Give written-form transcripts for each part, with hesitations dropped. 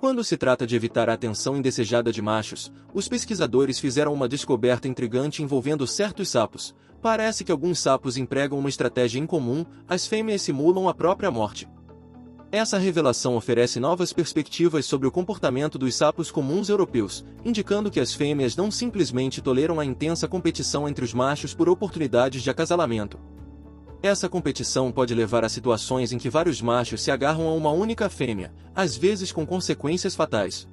Quando se trata de evitar a atenção indesejada de machos, os pesquisadores fizeram uma descoberta intrigante envolvendo certos sapos. Parece que alguns sapos empregam uma estratégia incomum: as fêmeas simulam a própria morte. Essa revelação oferece novas perspectivas sobre o comportamento dos sapos comuns europeus, indicando que as fêmeas não simplesmente toleram a intensa competição entre os machos por oportunidades de acasalamento. Essa competição pode levar a situações em que vários machos se agarram a uma única fêmea, às vezes com consequências fatais.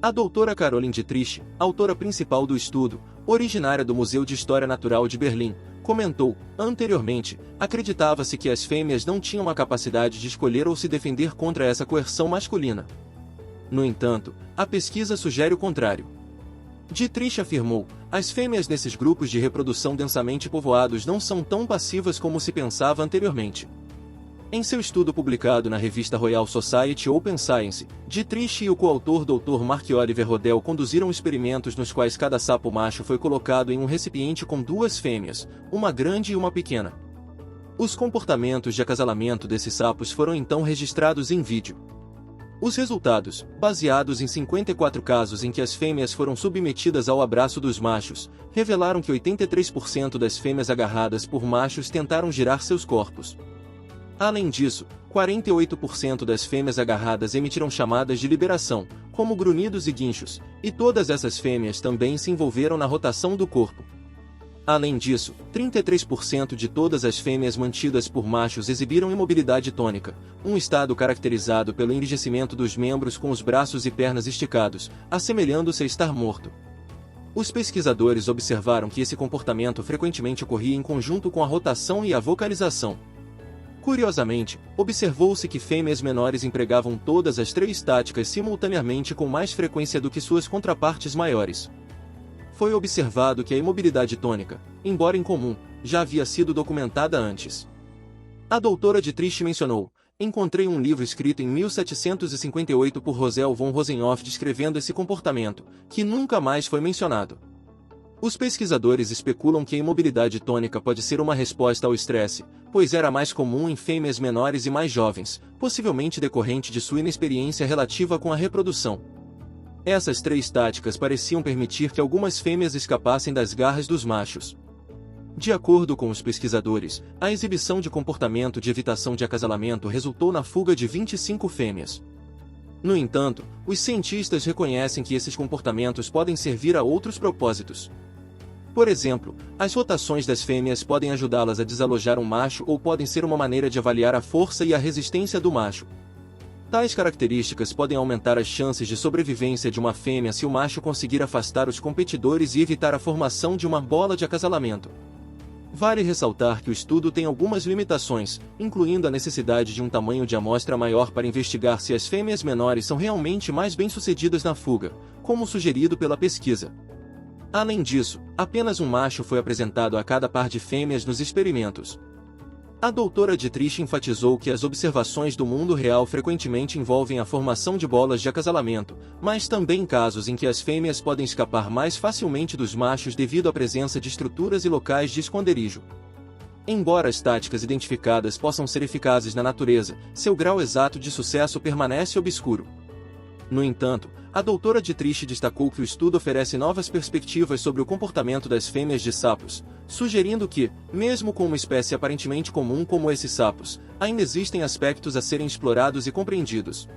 A doutora Caroline Dietrich, autora principal do estudo, originária do Museu de História Natural de Berlim, comentou: anteriormente, acreditava-se que as fêmeas não tinham a capacidade de escolher ou se defender contra essa coerção masculina. No entanto, a pesquisa sugere o contrário. Dietrich afirmou: as fêmeas nesses grupos de reprodução densamente povoados não são tão passivas como se pensava anteriormente. Em seu estudo publicado na revista Royal Society Open Science, Dietrich e o coautor Dr. Mark Oliver Rodel conduziram experimentos nos quais cada sapo macho foi colocado em um recipiente com duas fêmeas, uma grande e uma pequena. Os comportamentos de acasalamento desses sapos foram então registrados em vídeo. Os resultados, baseados em 54 casos em que as fêmeas foram submetidas ao abraço dos machos, revelaram que 83% das fêmeas agarradas por machos tentaram girar seus corpos. Além disso, 48% das fêmeas agarradas emitiram chamadas de liberação, como grunhidos e guinchos, e todas essas fêmeas também se envolveram na rotação do corpo. Além disso, 33% de todas as fêmeas mantidas por machos exibiram imobilidade tônica, um estado caracterizado pelo enrijecimento dos membros com os braços e pernas esticados, assemelhando-se a estar morto. Os pesquisadores observaram que esse comportamento frequentemente ocorria em conjunto com a rotação e a vocalização. Curiosamente, observou-se que fêmeas menores empregavam todas as três táticas simultaneamente com mais frequência do que suas contrapartes maiores. Foi observado que a imobilidade tônica, embora incomum, já havia sido documentada antes. A doutora Dietrich mencionou: encontrei um livro escrito em 1758 por Rosel von Rosenhoff descrevendo esse comportamento, que nunca mais foi mencionado. Os pesquisadores especulam que a imobilidade tônica pode ser uma resposta ao estresse, pois era mais comum em fêmeas menores e mais jovens, possivelmente decorrente de sua inexperiência relativa com a reprodução. Essas três táticas pareciam permitir que algumas fêmeas escapassem das garras dos machos. De acordo com os pesquisadores, a exibição de comportamento de evitação de acasalamento resultou na fuga de 25 fêmeas. No entanto, os cientistas reconhecem que esses comportamentos podem servir a outros propósitos. Por exemplo, as rotações das fêmeas podem ajudá-las a desalojar um macho ou podem ser uma maneira de avaliar a força e a resistência do macho. Tais características podem aumentar as chances de sobrevivência de uma fêmea se o macho conseguir afastar os competidores e evitar a formação de uma bola de acasalamento. Vale ressaltar que o estudo tem algumas limitações, incluindo a necessidade de um tamanho de amostra maior para investigar se as fêmeas menores são realmente mais bem-sucedidas na fuga, como sugerido pela pesquisa. Além disso, apenas um macho foi apresentado a cada par de fêmeas nos experimentos. A doutora Dietrich enfatizou que as observações do mundo real frequentemente envolvem a formação de bolas de acasalamento, mas também casos em que as fêmeas podem escapar mais facilmente dos machos devido à presença de estruturas e locais de esconderijo. Embora as táticas identificadas possam ser eficazes na natureza, seu grau exato de sucesso permanece obscuro. No entanto, a doutora Dietrich destacou que o estudo oferece novas perspectivas sobre o comportamento das fêmeas de sapos, sugerindo que, mesmo com uma espécie aparentemente comum como esses sapos, ainda existem aspectos a serem explorados e compreendidos.